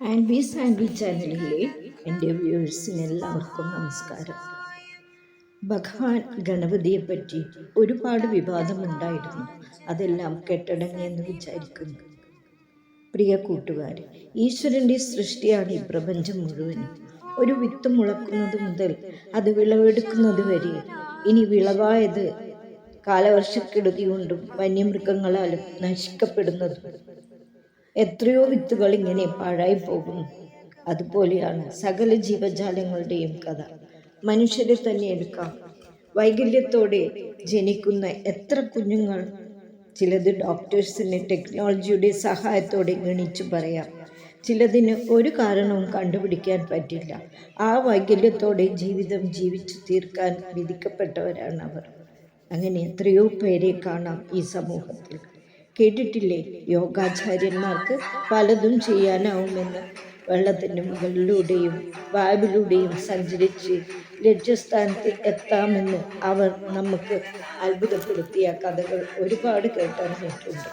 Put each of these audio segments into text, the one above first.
And B ചാനലിലെ എൻ്റെ വ്യൂവേഴ്സിന് എല്ലാവർക്കും നമസ്കാരം. ഭഗവാൻ ഗണപതിയെപ്പറ്റി ഒരുപാട് വിവാദമുണ്ടായിരുന്നു. അതെല്ലാം കെട്ടടങ്ങിയെന്ന് വിചാരിക്കുന്നു. പ്രിയ കൂട്ടുകാരെ, ഈശ്വരൻ്റെ സൃഷ്ടിയാണ് ഈ പ്രപഞ്ചം മുഴുവനും. ഒരു വിത്ത് മുളക്കുന്നത് മുതൽ അത് വിളവെടുക്കുന്നത് വരെ, ഇനി വിളവായത് കാലവർഷക്കെടുതി കൊണ്ടും വന്യമൃഗങ്ങളാലും നശിക്കപ്പെടുന്നതും എത്രയോ വിത്തുകൾ ഇങ്ങനെ പാഴായി പോകുന്നു. അതുപോലെയാണ് സകല ജീവജാലങ്ങളുടെയും കഥ. മനുഷ്യരെ തന്നെ എടുക്കാം. വൈകല്യത്തോടെ ജനിക്കുന്ന എത്ര കുഞ്ഞുങ്ങൾ. ചിലത് ഡോക്ടേഴ്സിന് ടെക്നോളജിയുടെ സഹായത്തോടെ ഗണിച്ചു പറയാം. ചിലതിന് ഒരു കാരണവും കണ്ടുപിടിക്കാൻ പറ്റില്ല. ആ വൈകല്യത്തോടെ ജീവിതം ജീവിച്ചു തീർക്കാൻ വിധിക്കപ്പെട്ടവരാണ് അവർ. അങ്ങനെ എത്രയോ പേരെ കാണാം ഈ സമൂഹത്തിൽ. കേട്ടിട്ടില്ലേ, യോഗാചാര്യന്മാർക്ക് പലതും ചെയ്യാനാവുമെന്ന്. വെള്ളത്തിൻ്റെ മുകളിലൂടെയും വായുവിലൂടെയും സഞ്ചരിച്ച് ലക്ഷ്യസ്ഥാനത്ത് എത്താമെന്ന് അവർ നമുക്ക് അത്ഭുതപ്പെടുത്തിയ കഥകൾ ഒരുപാട് കേട്ടറിഞ്ഞിട്ടുണ്ട്.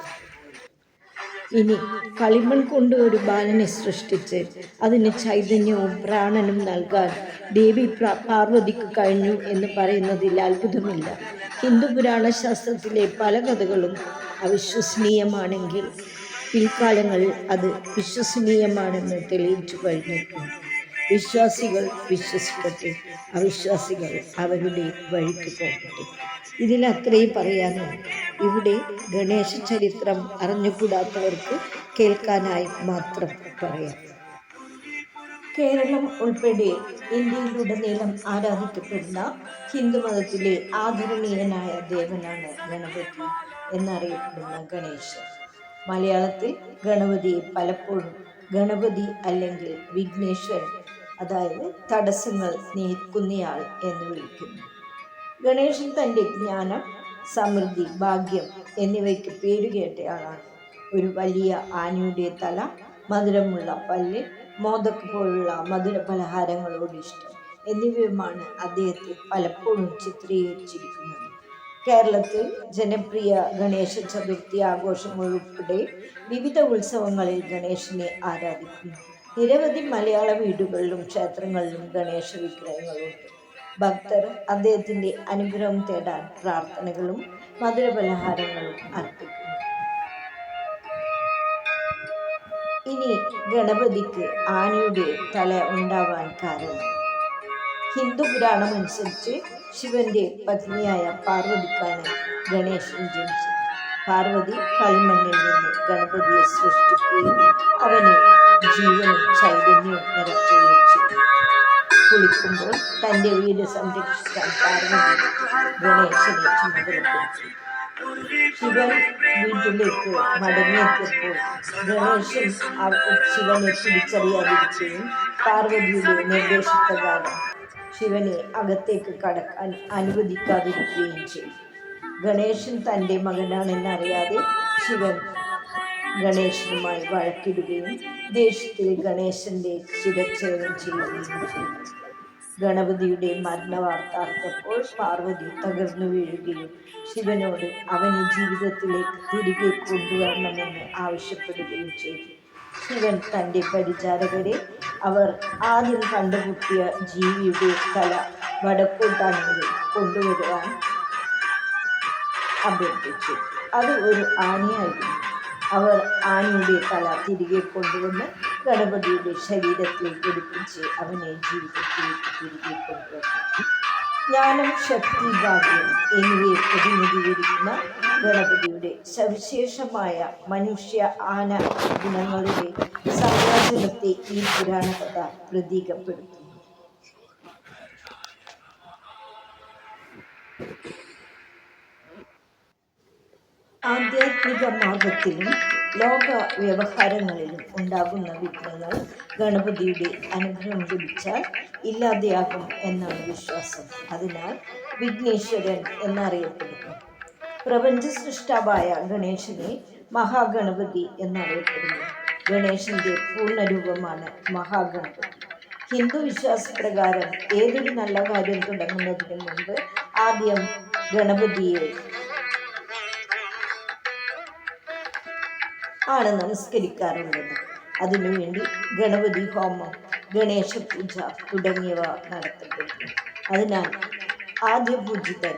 ഇനി കളിമൺ കൊണ്ട് ഒരു ബാലനെ സൃഷ്ടിച്ച് അതിന് ചൈതന്യവും പ്രാണനും നൽകാൻ ദേവി പാർവതിക്ക് കഴിഞ്ഞു എന്ന് പറയുന്നതിൽ അത്ഭുതമില്ല. ഹിന്ദു പുരാണ ശാസ്ത്രത്തിലെ പല കഥകളും അവിശ്വസനീയമാണെങ്കിൽ പിൽക്കാലങ്ങളിൽ അത് വിശ്വസനീയമാണെന്ന് തെളിയിച്ചു കഴിഞ്ഞിട്ടുണ്ട്. വിശ്വാസികൾ വിശ്വസിക്കട്ടെ, അവിശ്വാസികൾ അവരുടെ വഴിക്ക് പോകട്ടെ. ഇതിലത്രയും പറയാനുണ്ട്. ഇവിടെ ഗണേശ ചരിത്രം അറിഞ്ഞുകൂടാത്തവർക്ക് കേൾക്കാനായി മാത്രം പറയാം. കേരളം ഉൾപ്പെടെ ഇന്ത്യയിലുടനീളം ആരാധിക്കപ്പെടുന്ന ഹിന്ദുമതത്തിലെ ആദരണീയനായ ദേവനാണ് ഗണപതി എന്നറിയപ്പെടുന്ന ഗണേശൻ. മലയാളത്തിൽ ഗണപതിയെ പലപ്പോഴും ഗണപതി അല്ലെങ്കിൽ വിഘ്നേശ്വരൻ, അതായത് തടസ്സങ്ങൾ നീക്കുന്നയാൾ എന്ന് വിളിക്കുന്നു. ഗണേശൻ തൻ്റെ ജ്ഞാനം, സമൃദ്ധി, ഭാഗ്യം എന്നിവയ്ക്ക് പേരുകേട്ടയാളാണ്. ഒരു വലിയ ആനയുടെ തല, മധുരമുള്ള പല്ല്, മോദക് പോലുള്ള മധുര പലഹാരങ്ങളോട് ഇഷ്ടം എന്നിവയുമാണ് അദ്ദേഹത്തെ പലപ്പോഴും ചിത്രീകരിച്ചിരിക്കുന്നത്. കേരളത്തിൽ ജനപ്രിയ ഗണേശ ചതുർത്ഥി ആഘോഷങ്ങൾ ഉൾപ്പെടെ വിവിധ ഉത്സവങ്ങളിൽ ഗണേശനെ ആരാധിക്കുന്നു. നിരവധി മലയാള വീടുകളിലും ക്ഷേത്രങ്ങളിലും ഗണേശ വിഗ്രഹങ്ങളുണ്ട്. ഭക്തർ അദ്ദേഹത്തിൻ്റെ അനുഗ്രഹം തേടാൻ പ്രാർത്ഥനകളും മധുരപലഹാരങ്ങളും അർപ്പിക്കുന്നു. ഇനി ഗണപതിക്ക് ആനയുടെ തല ഉണ്ടാവാൻ കാരണം, ഹിന്ദു പുരാണം അനുസരിച്ച് ശിവന്റെ പത്നിയായ പാർവതിക്കാണ് ഗണേശൻ ജനിച്ചത്. പാർവതി കളിമണ്ണിൽ നിന്ന് ഗണപതിയെ സൃഷ്ടിക്കുകയും അവന് ജീവനും ചൈതന്യവും നിറയ്ക്കുകയും ചെയ്തു. കുളിക്കുമ്പോൾ തൻ്റെ വീട് സംരക്ഷിക്കാൻ പാർവതി ഗണേശനെ ചുമതലപ്പെടുത്തി. ശിവൻ വീട്ടിലേക്ക് മടങ്ങിയെത്തിയപ്പോൾ ഗണേശൻ ശിവനെ തിരിച്ചറിയാതിരിക്കുകയും പാർവതിയുടെ നിർദ്ദേശപ്രകാരം ശിവനെ അകത്തേക്ക് കടക്കാൻ അനുവദിക്കാതിരിക്കുകയും ചെയ്തു. ഗണേശൻ തൻ്റെ മകനാണെന്നറിയാതെ ശിവൻ ഗണേശനുമായി വഴക്കിടുകയും ദേഷ്യത്തിൽ ഗണേശന്റെ ശിരച്ഛേദം ചെയ്യുകയും ചെയ്തു. ഗണപതിയുടെ മരണവാർത്ത അറിഞ്ഞപ്പോൾ പാർവതി തകർന്നു വീഴുകയും ശിവനോട് അവനെ ജീവിതത്തിലേക്ക് തിരികെ കൊണ്ടുവരണമെന്ന് ആവശ്യപ്പെടുകയും ചെയ്തു. ശിവൻ തൻ്റെ പരിചാരകരെ അവർ ആദ്യം കണ്ടുമുട്ടിയ ജീവിയുടെ തല വടക്കോട്ടാണെങ്കിൽ കൊണ്ടുവരുവാൻ അഭ്യർത്ഥിച്ചു. അത് ഒരു ആനയായിരുന്നു. അവർ ആനയുടെ തല തിരികെ കൊണ്ടുവന്ന് ഗണപതിയുടെ ശരീരത്തിൽ ഘടിപ്പിച്ച് അവനെ ജീവിതത്തിലേക്ക് തിരികെ കൊണ്ടുവന്നു. ജ്ഞാനം, ശക്തി, ഭാഗ്യം എന്നിവയെ പ്രതിനിധീകരിക്കുന്ന ഗണപതിയുടെ സവിശേഷമായ മനുഷ്യ ആന ഗുണങ്ങളുടെ സംയോജനത്തെ ഈ പുരാണകഥ പ്രതീകപ്പെടുത്തുന്നു. ആധ്യാത്മിക മാർഗത്തിലും ലോക വ്യവഹാരങ്ങളിലും ഉണ്ടാകുന്ന വിഘ്നങ്ങൾ ഗണപതിയുടെ അനുഗ്രഹം ലഭിച്ചാൽ ഇല്ലാതെയാകും എന്നാണ് വിശ്വാസം. അതിനാൽ വിഘ്നേശ്വരൻ എന്നറിയപ്പെടുന്നു. പ്രപഞ്ച സൃഷ്ടാവായ ഗണേശനെ മഹാഗണപതി എന്നറിയപ്പെടുന്നു. ഗണേശന്റെ പൂർണ്ണരൂപമാണ് മഹാഗണപതി. ഹിന്ദു വിശ്വാസപ്രകാരം ഏതൊരു നല്ല കാര്യം തുടങ്ങുന്നതിന് മുമ്പ് ആദ്യം ഗണപതിയെ ആണ് നമസ്കരിക്കാറുള്ളത്. അതിനുവേണ്ടി ഗണപതി ഹോമം, ഗണേശ പൂജ തുടങ്ങിയവ നടത്തപ്പെടുന്നു. അതിനാൽ ആദ്യ പൂജിതൻ,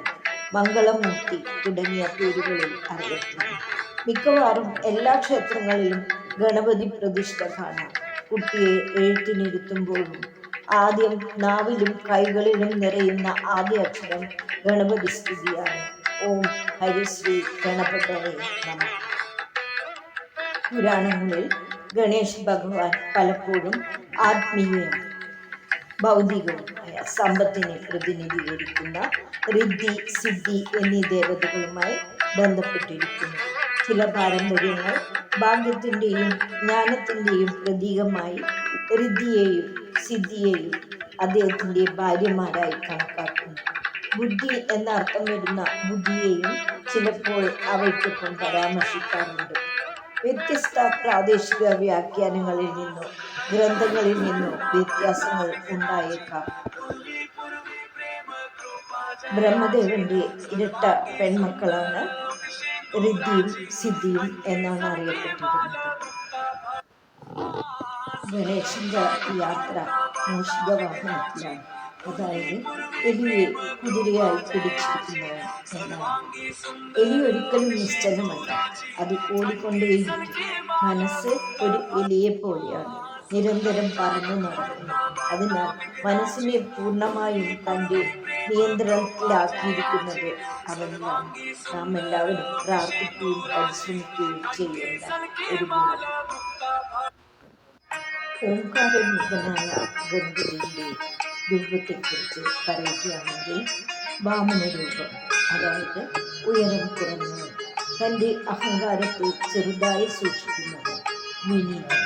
മംഗളമൂർത്തി തുടങ്ങിയ പേരുകളിൽ അറിയപ്പെടുന്നു. മിക്കവാറും എല്ലാ ക്ഷേത്രങ്ങളിലും ഗണപതി പ്രതിഷ്ഠ കാണാം. കുട്ടിയെ എഴുത്തിനിരുത്തുമ്പോഴും ആദ്യം നാവിലും കൈകളിലും നിറയുന്ന ആദ്യ അക്ഷരം ഗണപതി സ്തുതിയാണ്. ഓം ഹരിശ്രീ ഗണപതയേ നമഃ. പുരാണങ്ങളിൽ ഗണേശ് ഭഗവാൻ പലപ്പോഴും ആത്മീയവും ഭൗതികവുമായ സമ്പത്തിനെ പ്രതിനിധീകരിക്കുന്ന റിദ്ധി, സിദ്ധി എന്നീ ദേവതകളുമായി ബന്ധപ്പെട്ടിരിക്കുന്നു. ചില പാരമ്പര്യങ്ങൾ ഭാഗ്യത്തിൻ്റെയും ജ്ഞാനത്തിൻ്റെയും പ്രതീകമായി റിദ്ധിയെയും സിദ്ധിയെയും അദ്ദേഹത്തിൻ്റെ ഭാര്യമാരായി കണക്കാക്കുന്നു. ബുദ്ധി എന്ന അർത്ഥം വരുന്ന ബുദ്ധിയെയും ചിലപ്പോൾ അവയ്ക്കൊപ്പം പരാമർശിക്കാറുണ്ട്. വ്യത്യസ്ത പ്രാദേശിക വ്യാഖ്യാനങ്ങളിൽ നിന്നോ ഗ്രന്ഥങ്ങളിൽ നിന്നോ വ്യത്യാസങ്ങൾ ഉണ്ടായേക്കാം. ബ്രഹ്മദേവന്റെ ഇരട്ട പെൺമക്കളാണ് റിദ്ധിയും സിദ്ധിയും എന്നാണ് അറിയപ്പെട്ടിരുന്നത്. ഗണേശന്റെ യാത്ര മൂഷികവാഹനത്തിലാണ്, അതായത് എലിയെ കുതിരയായി പിടിച്ചിരിക്കുന്നവൻ എന്നാണ്. എലി ഒരിക്കലും നിശ്ചലമല്ല, അത് ഓടിക്കൊണ്ടേയിരിക്കും. മനസ്സ് ഒരു എലിയെ പോലെയാണ്, നിരന്തരം പറന്നു നടക്കുന്നു. അതിനാൽ മനസ്സിനെ പൂർണ്ണമായും തൻ്റെ നിയന്ത്രണത്തിലാക്കിയിരിക്കുന്നത് അവനിലാണ്. നാം എല്ലാവരും പ്രാർത്ഥിക്കുകയും പരിശ്രമിക്കുകയും ചെയ്യേണ്ട ഒരു ഗുണം. ഓംകാരരൂപനായ ഗണപതിയുടെ രൂപത്തെക്കുറിച്ച് പറയുകയാണെങ്കിൽ, വാമന രൂപം, അതായത് ഉയരം കുറഞ്ഞവൻ, തൻ്റെ അഹങ്കാരത്തെ ചെറുതായി സൂക്ഷിക്കുന്നവൻ, വിനീതൻ.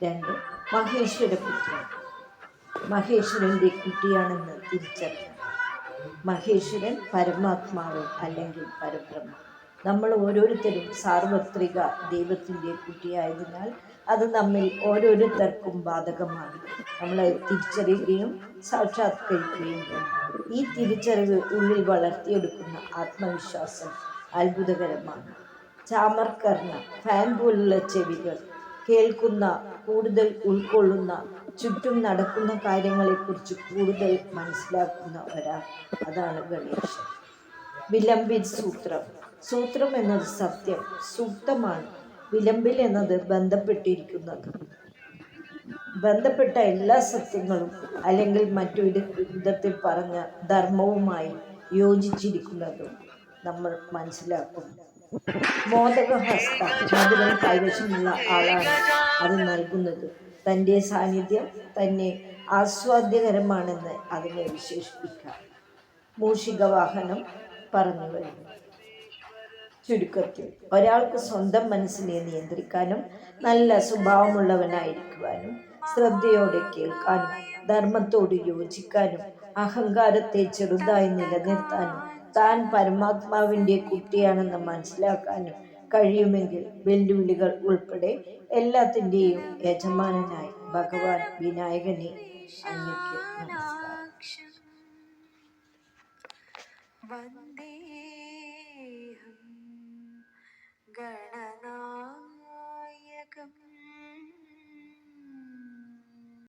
2. മഹേശ്വരപുത്രൻ, മഹേശ്വരൻ്റെ കുട്ടിയാണെന്ന് തിരിച്ചറിഞ്ഞു. മഹേശ്വരൻ പരമാത്മാവ് അല്ലെങ്കിൽ പരബ്രഹ്മം. നമ്മൾ ഓരോരുത്തരും സാർവത്രിക ദൈവത്തിൻ്റെ കുട്ടിയായതിനാൽ അത് നമ്മിൽ ഓരോരുത്തർക്കും ബാധകമാണ്. നമ്മൾ തിരിച്ചറിയുകയും സാക്ഷാത്കരിക്കുകയും വേണം. ഈ തിരിച്ചറിവ് ഉള്ളിൽ വളർത്തിയെടുക്കുന്ന ആത്മവിശ്വാസം അത്ഭുതകരമാണ്. ചാമർകർണ, ഫാൻ പോലുള്ള ചെവികൾ, കേൾക്കുന്ന, കൂടുതൽ ഉൾക്കൊള്ളുന്ന, ചുറ്റും നടക്കുന്ന കാര്യങ്ങളെക്കുറിച്ച് കൂടുതൽ മനസ്സിലാക്കുന്ന ഒരാൾ, അതാണ് ഗണേശൻ. വിലംബിത് സൂത്രം, സൂത്രം എന്നത് സത്യം, സൂക്തമാണ്. വിലംബിൽ എന്നത് ബന്ധപ്പെട്ടിരിക്കുന്നത്, ബന്ധപ്പെട്ട എല്ലാ സത്യങ്ങളും അല്ലെങ്കിൽ മറ്റൊരു വിധത്തിൽ പറഞ്ഞ ധർമ്മവുമായി യോജിച്ചിരിക്കുന്നതും നമ്മൾ മനസ്സിലാക്കുന്നു. മോദകഹസ്ത, മധുരം കൈവശമുള്ള ആളാണ് അത് നൽകുന്നത്. തൻ്റെ സാന്നിധ്യം തന്നെ ആസ്വാദ്യകരമാണെന്ന് അതിനെ വിശേഷിപ്പിക്കാം. മൂഷികവാഹനം പറഞ്ഞു വരുന്നു. ചുരുക്കത്തിൽ, ഒരാൾക്ക് സ്വന്തം മനസ്സിനെ നിയന്ത്രിക്കാനും നല്ല സ്വഭാവമുള്ളവനായിരിക്കുവാനും ശ്രദ്ധയോടെ കേൾക്കാനും ധർമ്മത്തോട് യോജിക്കാനും അഹങ്കാരത്തെ ചെറുതായി നിലനിർത്താനും താൻ പരമാത്മാവിൻ്റെ കുട്ടിയാണെന്ന് മനസ്സിലാക്കാനും കഴിയുമെങ്കിൽ വെല്ലുവിളികൾ ഉൾപ്പെടെ എല്ലാത്തിൻ്റെയും യജമാനനായി ഭഗവാൻ വിനായകനെ അങ്ങേക്ക് നമസ്കാരം. വന്ദേഹം ഗണ